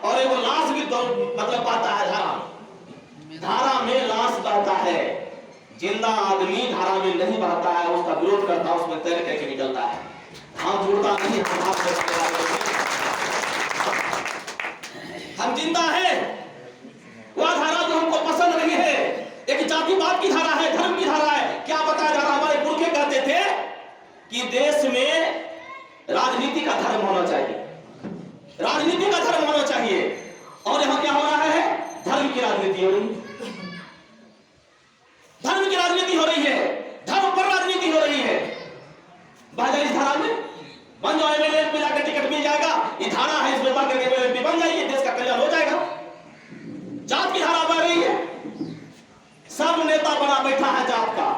और एगो लाश भी मतलब पाता है धारा में लाश बहता है। जिंदा आदमी धारा में नहीं बहता है, उसका विरोध करता है, उसमें तैर करके निकलता है। हम जुड़ता नहीं, हम जिंदा है। वह धारा जो हमको पसंद नहीं है, एक जातिवाद की धारा है, धर्म की धारा है। क्या बताया जा रहा, हमारे पुरखे कहते थे कि देश में राजनीति का धर्म होना चाहिए, राजनीति का धर्म होना चाहिए। और यहां क्या हो रहा है, धर्म की राजनीति हो रही है, धर्म की राजनीति हो रही है, धर्म पर राजनीति हो रही है। भाजपा इस धारा में बन जाओ, एमएलए पे जाकर टिकट मिल जाएगा, ये धारा है, इसमें बन करके एमएलए बन जाएगी, देश का कल्याण हो जाएगा। जात की धारा बह रही है, सब नेता बना बैठा है जात का,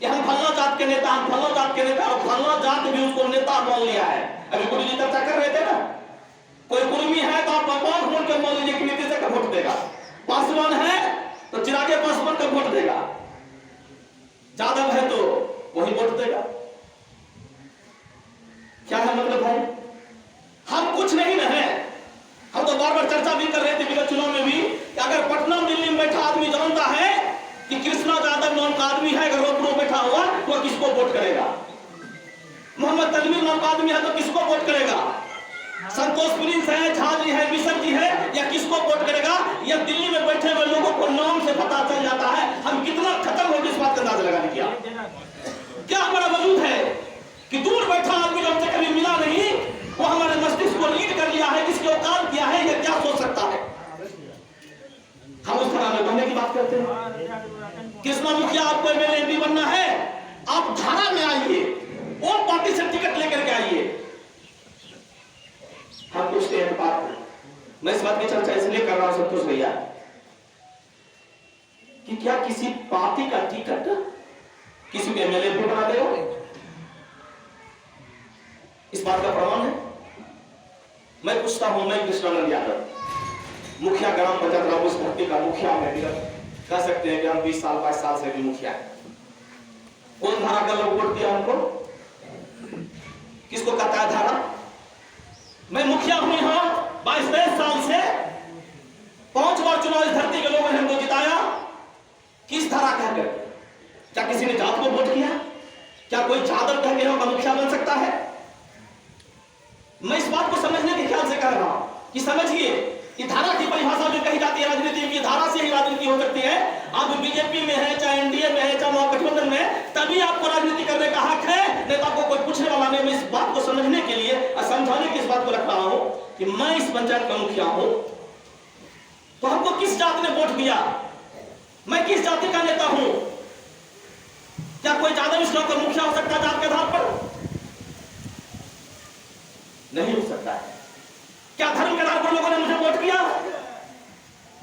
कि हम फलना जात के नेता, हम फलना जात के नेता, और फलना जात भी उसको नेता मान लिया है। अभी गुरु जी चर्चा कर रहे थे ना, कोई कुर्मी है तो आप पांच वोट के मान लीजिए कि नीतीश का वोट देगा, पासवान है तो चिरागे पासवान का वोट देगा, यादव है तो वही वोट देगा। क्या है मतलब भाई, हम कुछ नहीं न है। हम तो बार बार चर्चा भी कर रहे थे विगत चुनाव में भी, कि अगर पटना दिल्ली में बैठा आदमी जानता है कि कृष्णा यादव नाम का आदमी है, अगर रोड पर बैठा हुआ तो किसको वोट करेगा, मोहम्मद तनवीर नाम का आदमी है तो किसको वोट करेगा, संतोष प्रिंस है, झा जी है, मिश्र जी है, या किसको वोट करेगा। या दिल्ली में बैठे हुए लोगों को नाम से पता चल जाता है हम कितना खत्म हो गए, इस बात का अंदाजा लगाने किया। क्या हमारा वजूद है कि दूर बैठा आदमी जो हमसे कभी मिला नहीं, वो हमारे मस्तिष्क को लीड कर लिया है, किसके औकात किया है, या क्या सोच सकता है। हम उस तरह में बनने की बात करते हैं। कृष्णा मुखिया आपको एमएलए एमपी बनना है, आप धारा में आइए, वो पार्टी से टिकट लेकर के आइए। हम पूछते हैं बात, मैं इस बात की चर्चा इसलिए कर रहा हूं संतोष भैया, कि क्या किसी पार्टी का टिकट किसी को एमएलए भी बना देगा, इस बात का प्रमाण है। मैं पूछता हूं, मैं कृष्णानंद यादव, मुखिया ग्राम पंचायत रामोस भट्टी का मुखिया है, कह सकते हैं कि हम 20 साल 22 साल से भी मुखिया है। कौन धारा का लोग वोट दिया हमको, किसको कहता है धारा। मैं मुखिया हुई हूं 22-23 साल से, 5 बार चुनाव इस धरती के लोगों ने हमको जिताया, किस धारा कहकर। क्या किसी ने जात को वोट किया, क्या कोई यादव कह के मुखिया बन सकता है। मैं इस बात को समझने के ख्याल से कह रहा हूं कि समझिए, ये धारा की परिभाषा जो कही जाती है राजनीति की, धारा से ही राजनीति हो सकती है। आप बीजेपी में है, चाहे एनडीए में है, चाहे महागठबंधन में, तभी आपको राजनीति करने का हक है, नहीं तो आपको कोई पूछने वाला नहीं। मैं इस बात को समझने के लिए और समझाने की इस बात को रख रहा हूं कि मैं इस पंचायत का मुखिया हूं, तो हमको किस जात ने वोट दिया, मैं किस जाति का नेता हूं। क्या कोई यादव इस गांव का मुखिया हो सकता है जात के आधार पर, नहीं हो सकता है। क्या धर्म के आधार पर लोगों ने मुझे वोट किया,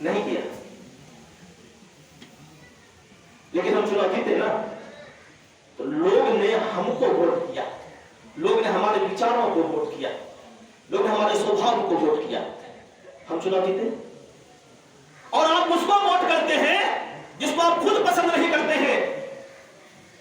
नहीं किया। लेकिन हम चुनाव जीते ना, तो लोग ने हमको वोट किया, लोग ने हमारे विचारों को वोट किया, लोग ने हमारे स्वभाव को वोट किया, हम चुनाव जीते। और आप उसको वोट करते हैं जिसको आप खुद पसंद नहीं करते हैं।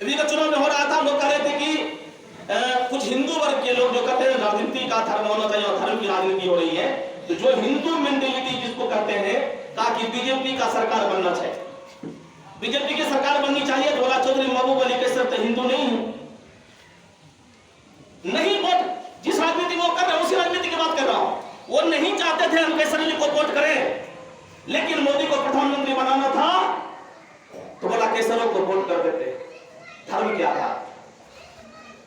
विगत चुनाव में हो रहा था, लोग कह रहे थे कि कुछ हिंदू वर्ग के लोग जो कहते हैं राजनीति का धर्म होना चाहिए और धर्म की राजनीति हो रही है, तो जो हिंदू मेंटेलिटी जिसको कहते हैं, कहा कि बीजेपी का सरकार बनना चाहिए, बीजेपी की सरकार बननी चाहिए। झोला चौधरी महबूब अली कैसर तो हिंदू नहीं है, नहीं वोट जिस राजनीति में वो कर रहे हैं उसी राजनीति की बात कर रहा हूं। वो नहीं चाहते थे हम कैसर जी को वोट करें, लेकिन मोदी को प्रधानमंत्री बनाना था तो बोला केसरों को वोट कर देते। धर्म क्या था,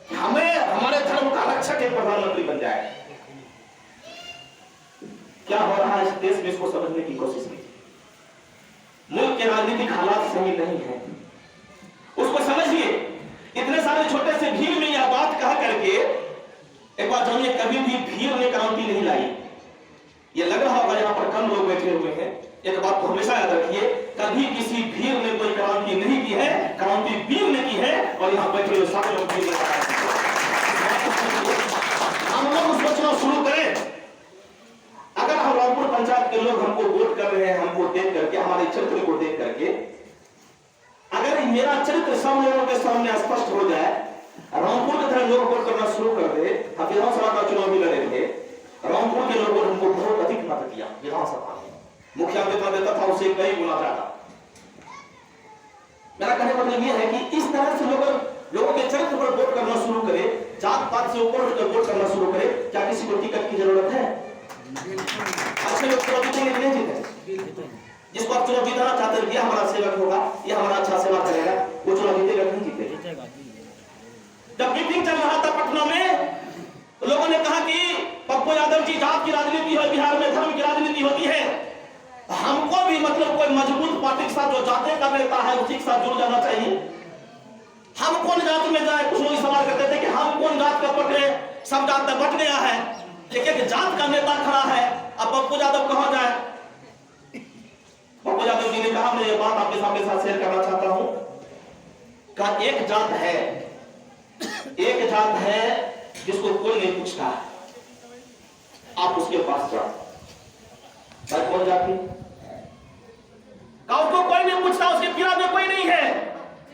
हमें हमारे धर्म का रक्षक एक प्रधानमंत्री बन जाए। क्या हो रहा है इस देश में, इसको समझने की कोशिश कीजिए। मुल्क के राजनीतिक हालात सही नहीं है, उसको समझिए। इतने सारे छोटे से भीड़ में यह बात कह करके एक बात जानिए, कभी भी भीड़ ने क्रांति नहीं लाई। ये लग रहा होगा यहाँ पर कम लोग बैठे हुए हैं, एक बात को हमेशा याद रखिए, कभी किसी भीड़ ने कोई क्रांति नहीं की है, क्रांति वीर ने की है। और यहाँ बैठे हुए सारे लोग हम लोग सोचना शुरू करें। अगर हम रामपुर पंचायत के लोग हमको वोट कर रहे हैं, हमको देख करके, हमारे चरित्र को देख करके, अगर मेरा चरित्र सब लोगों के सामने स्पष्ट हो जाए, रामपुर की तरह लोग वोट करना शुरू कर दे। हम विधानसभा का चुनाव भी लड़े थे, रामपुर के लोगों ने हमको बहुत अधिक मत दिया। देता था उससे कई गुना ज्यादा। मेरा कहने का मतलब यह है कि इस तरह से लोगों के चरित्र पर वोट करना शुरू करे, जात पात से ऊपर उठकर वोट करना शुरू करे, क्या किसी को टिकट की जरूरत है? अच्छे लोग चुनाव जीतेंगे कि नहीं जीतेंगे? जिसको आप चुनाव जिताना चाहते हैं, ये हमारा सेवक होगा, ये हमारा अच्छा सेवा करेगा, वो चुनाव जीतेगा कि नहीं जीतेगा? जब मीटिंग चल रहा था पटना में, तो लोगों ने कहा कि पप्पू यादव जी, जात की राजनीति है बिहार में, धर्म की राजनीति होती है, हमको भी मतलब कोई मजबूत पार्टी के साथ जो जाते का नेता है उसी के साथ जुड़ जाना चाहिए। हम कौन जात में जाए? कुछ लोग सवाल करते थे कि हम कौन जात का पकड़े, सब जात में बट गया है, लेकिन जात का नेता खड़ा है, अब पप्पू यादव कहां जाए? पप्पू यादव जी ने कहा, मैं ये बात आपके साथ शेयर करना चाहता हूं, का एक जात है जिसको कोई नहीं पूछता, आप उसके पास जाओ। कौन जाति? उसको कोई नहीं पूछता, उसके पीड़ा में कोई नहीं है,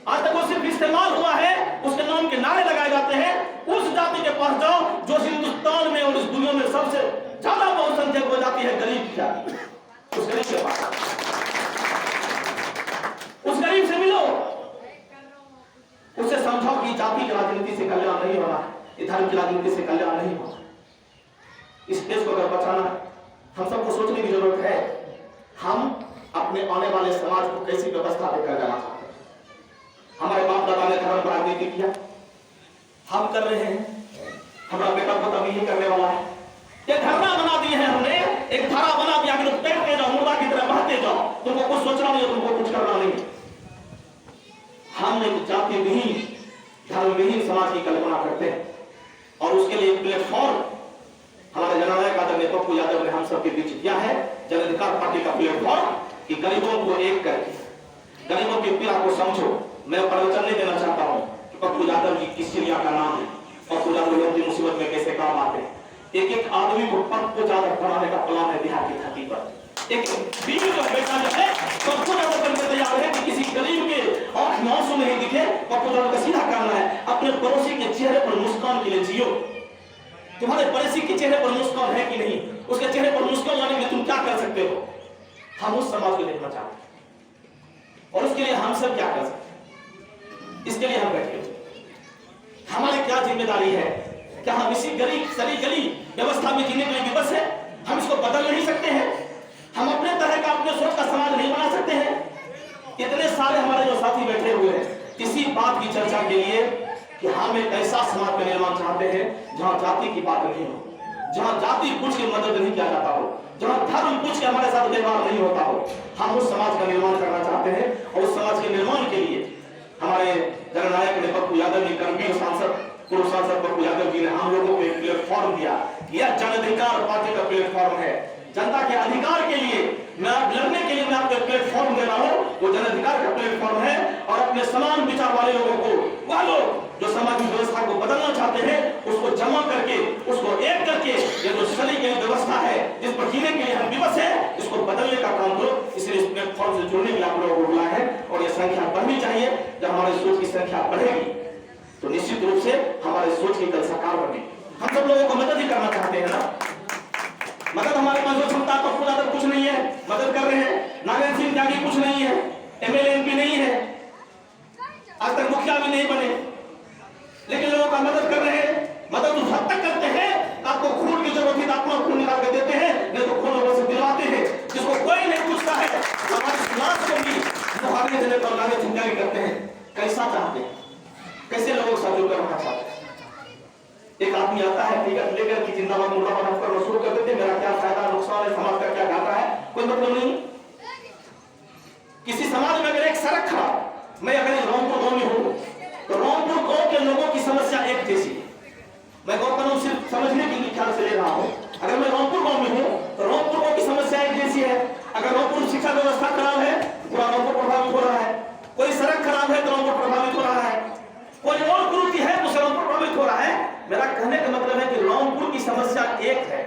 आज तक वो सिर्फ इस्तेमाल हुआ है, उसके नाम के नारे लगाए जाते हैं। उस जाति के पास जाओ जो हिंदुस्तान में और इस दुनिया में सबसे ज्यादा बहुसंख्यक हो जाती है, गरीब की जाति। उस गरीब के पास, उस गरीब से मिलो, उससे समझाओ कि जाति की राजनीति से कल्याण नहीं हो रहा है, धर्म की राजनीति से कल्याण नहीं हो रहा। इस देश को अगर बचाना, हम सबको सोचने की जरूरत है, हम अपने आने वाले समाज को कैसी व्यवस्था देकर जाना चाहते हैं। हमारे बाप दादा ने धर्म राजनीति किया, हम कर रहे हैं, हमारा बेटा पोता भी यही करने वाला है। ये धरना बना दिए हैं हमने, एक धारा बना दिया कि तैरते जाओ, मुर्दा की तरह बहते जाओ, तुमको कुछ सोचना नहीं है, तुमको कुछ करना नहीं। हम एक जाति विहीन, धर्म विहीन समाज की कल्पना करते हैं, और उसके लिए प्लेटफॉर्म हमारे जननायक आदरणीय पप्पू यादव ने हम सबके बीच दिया है। जन अधिकार पार्टी का प्लेटफॉर्म कि गरीबों को एक करके, गरीबों की पीड़ा को समझो। मैं प्रवचन नहीं देना चाहता हूं कि पप्पू यादव जी किस चिड़िया का नाम है, पप्पू यादव की मुसीबत में कैसे काम आते हैं। एक आदमी को पप्पू यादव बनाने का प्लान है बिहार की धरती पर। एक बीवी का बेटा जो है पप्पू यादव बनने तैयार है कि किसी गरीब के आंख में आंसू नहीं दिखे, पप्पू यादव का सीधा करना है, अपने पड़ोसी के चेहरे पर मुस्कान के लिए जियो। तुम्हारे पड़ोसी के चेहरे पर मुस्कान है कि नहीं? उसके चेहरे पर मुस्कान लाने के लिए तुम क्या कर सकते हो? हम उस समाज को देखना चाहते हैं, और उसके लिए हम सब क्या कर सकते हैं? इसके लिए हम बैठे हैं। हमारी क्या जिम्मेदारी है? क्या हम इसी गरीब सड़ी गली व्यवस्था में जीने के लिए विवश है? हम इसको बदल नहीं सकते हैं? हम अपने तरह का, अपने सोच का समाज नहीं बना सकते हैं? इतने सारे हमारे जो साथी बैठे हुए हैं इसी बात की चर्चा के लिए कि हम एक ऐसा समाज का निर्माण चाहते हैं जहां जाति की बात नहीं हो, जहां जाति पूछ के मदद नहीं किया जाता हो, जहां धर्म पूछ के हमारे साथ व्यवहार नहीं होता हो। हम उस समाज का निर्माण करना चाहते हैं, और उस समाज के निर्माण के लिए हमारे जननायक ने पप्पू यादव जी, कर्मवीर सांसद, पूर्व सांसद पप्पू यादव जी ने हम लोगों को एक प्लेटफॉर्म दिया। यह जन अधिकार पार्टी का प्लेटफॉर्म है। जनता के अधिकार के लिए मैं लड़ने के लिए मैं आपको प्लेटफॉर्म दे रहा हूं, वो जन अधिकार का प्लेटफॉर्म है। और अपने समान विचार वाले लोगों को, वह लोग जो सामाजिक व्यवस्था को बदलना चाहते हैं, उसको जमा करके, उसको एक करके, ये जो चली गई व्यवस्था है जिस पर जीने के लिए हम विवश हैं, इसको बदलने का काम करो। इसलिए इस प्लेटफॉर्म से जुड़ने के लिए आप लोगों को बुलाया है, और ये संख्या बढ़नी चाहिए। जब हमारी सोच की संख्या बढ़ेगी तो निश्चित रूप से हमारे सोच की कल साकार बनेगी। हम सब लोगों को मदद ही करना चाहते हैं ना। मदद हमारे पास जो क्षमता पप्पू यादव कुछ नहीं है, मदद कर रहे हैं। नारायण सिंह त्यागी कुछ नहीं है, एमएलए एमपी नहीं है, आज तक मुखिया भी नहीं बने, लेकिन लोगों का मदद कर रहे हैं। मदद उस हद तक करते हैं, आपको खून की जरूरत है तो अपना खून निकाल कर देते हैं, नहीं तो खून लोगों से दिलवाते हैं, जिसको कोई नहीं पूछता है। हमारे समाज को भी मुहावरे देने पर नारे चिंगारी करते हैं। कैसा चाहते हैं, कैसे लोगों के साथ जुड़कर रखना चाहते हैं? एक आदमी आता है टिकट लेकर कि जिंदाबाद मुर्दाबाद हम करना शुरू कर देते हैं, मेरा क्या फायदा नुकसान है, समाज का क्या घाटा है, कोई मतलब नहीं। किसी समाज में अगर एक सड़क खड़ा, मैं अगर रामपुर गांव में हूं तो रामपुर गांव के लोगों की समस्या एक जैसी है। मैं गांव का नाम सिर्फ समझने के ख्याल से ले रहा हूं। अगर मैं रामपुर गांव में हूं तो रामपुर गांव की समस्या एक जैसी है। अगर रामपुर शिक्षा व्यवस्था खराब है तो पूरा रामपुर प्रभावित हो रहा है, कोई सड़क खराब है तो रामपुर प्रभावित हो रहा है, कोई और कुरीति है तो रामपुर प्रभावित हो रहा है। मेरा कहने का मतलब है कि रामपुर की समस्या एक है,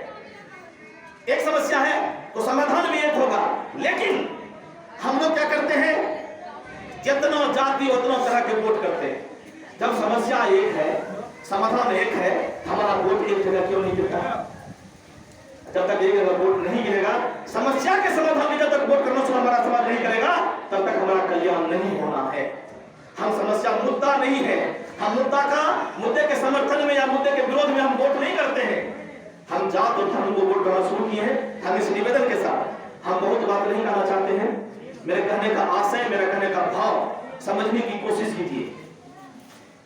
एक समस्या है तो समाधान भी एक होगा। लेकिन हम लोग क्या करते हैं, जितना जाति उतना तरह के वोट करते हैं। जब समस्या एक है, समाधान एक है, हमारा वोट एक जगह क्यों नहीं गिरता है? जब तक एक वोट नहीं गिरेगा, समस्या के समाधान में जब तक वोट करना शुरू हमारा समाज नहीं करेगा, तब तक हमारा कल्याण नहीं होना है। हम समस्या मुद्दा नहीं है, हम मुद्दे के समर्थन में या मुद्दे के विरोध में हम वोट नहीं करते हैं। हम जात और धर्म को वोट करना शुरू किए हैं। हम इस निवेदन के साथ हम बहुत बात नहीं कहना चाहते हैं। मेरे कहने का आशय, मेरा कहने का भाव समझने की कोशिश कीजिए।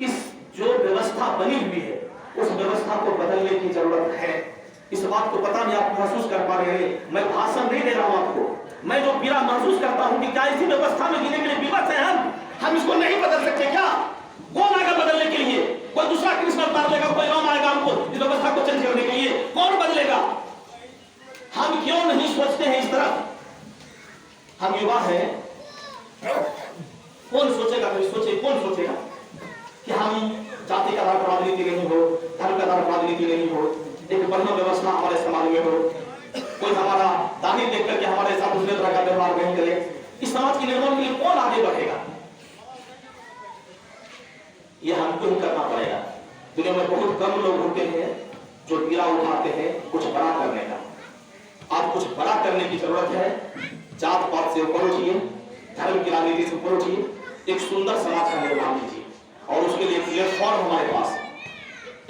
इस जो व्यवस्था बनी हुई है, उस व्यवस्था को बदलने की जरूरत है। इस बात को पता नहीं आप महसूस कर पा रहे हैं। मैं भाषण नहीं दे रहा हूं आपको, मैं जो पीड़ा महसूस करता हूं कि क्या इसी व्यवस्था में जीने के लिए विवश है हम इसको नहीं बदल सकते क्या? कौन आएगा बदलने के लिए? कोई दूसरा कृष्ण अवतार लेगा, कोई राम आएगा हमको इस व्यवस्था को चेंज करने के लिए? कौन बदलेगा? हम क्यों नहीं सोचते हैं इस तरह? हम युवा हैं, कौन सोचेगा? कभी सोचे, कौन सोचेगा कि हम जाति का आधार पर राजनीति नहीं हो, धर्म का आधार पर राजनीति नहीं हो, एक बढ़िया व्यवस्था हमारे समाज में हो, कोई हमारा दाढ़ी देख करके हमारे साथ दूसरे तरह का व्यवहार नहीं करे। इस समाज के निर्माण के लिए कौन आगे बढ़ेगा? यह हमको ही करना पड़ेगा। दुनिया में बहुत कम लोग होते हैं जो पीड़ा उठाते हैं कुछ बड़ा करने का। आज कुछ बड़ा करने की जरूरत है। जात पात से ऊपर उठिए, धर्म की राजनीति से ऊपर उठिए, एक सुंदर समाज का निर्माण कीजिए। और उसके लिए प्लेटफॉर्म हमारे पास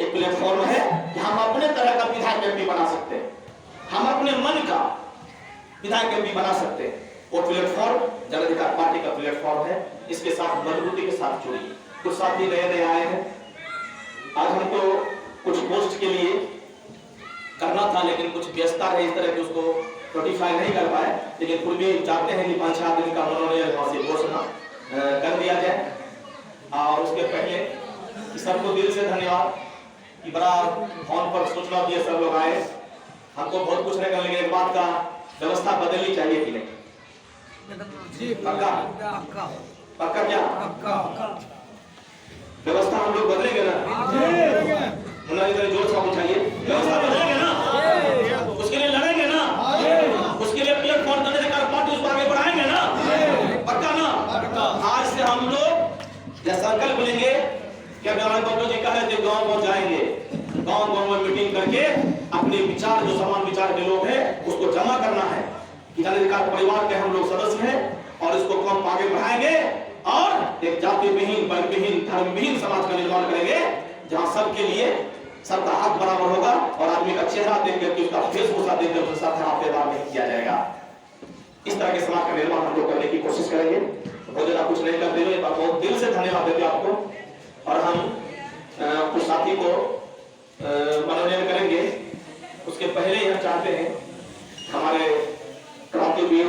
एक प्लेटफॉर्म है कि हम अपने तरह का विधायक एमपी बना सकते हैं, हम अपने मन का विधायक एमपी बना सकते हैं। वो प्लेटफॉर्म जन अधिकार पार्टी का प्लेटफॉर्म है। इसके साथ मजबूती के साथ जुड़िए। कुछ साथी नए आए हैं, आज हमको कुछ पोस्ट के लिए करना था, लेकिन कुछ व्यस्तता है इस तरह की उसको नोटिफाई नहीं कर पाए। लेकिन फिर भी चाहते हैं कि 5-6 दिन का मनोनयन घोषणा कर दिया जाए। और उसके पहले सबको दिल से धन्यवाद कि बड़ा फोन पर सूचना दिए सब लोग आए। हमको बहुत कुछ नहीं, लेकिन एक बात का व्यवस्था बदलनी चाहिए कि नहीं? पक्का पक्का क्या व्यवस्था हम लोग बदलेंगे ना? जोर से उठाइए, व्यवस्था बदलेंगे ना? उसके लिए लड़ेंगे ना? उसके लिए प्लेटफॉर्म जन अधिकार पार्टी उसको आगे बढ़ाएंगे ना? पक्का ना? आज से हम लोग यह संकल्प लेंगे कि बब्लू जी कह रहे थे गाँव जाएंगे, गाँव में मीटिंग करके अपने विचार, जो समान विचार के लोग हैं उसको जमा करना है कि जन अधिकार परिवार के हम लोग सदस्य हैं और इसको कम आगे बढ़ाएंगे और एक जाति विहीन, वर्ग विहीन, धर्म विहीन समाज का निर्माण करेंगे, जहां सबके लिए सबका हक बराबर होगा और आदमी का चेहरा देख करके, उसका वेशभूषा देख करके उसका खराब व्यवहार नहीं किया जाएगा। इस तरह के समाज का निर्माण हम लोग करने की कोशिश करेंगे। बहुत ज्यादा कुछ नहीं कर देंगे, बहुत दिल से धन्यवाद देते आपको। और हम कुछ साथी को मनोनयन करेंगे। उसके पहले ही हम चाहते हैं हमारे क्रांतिवीर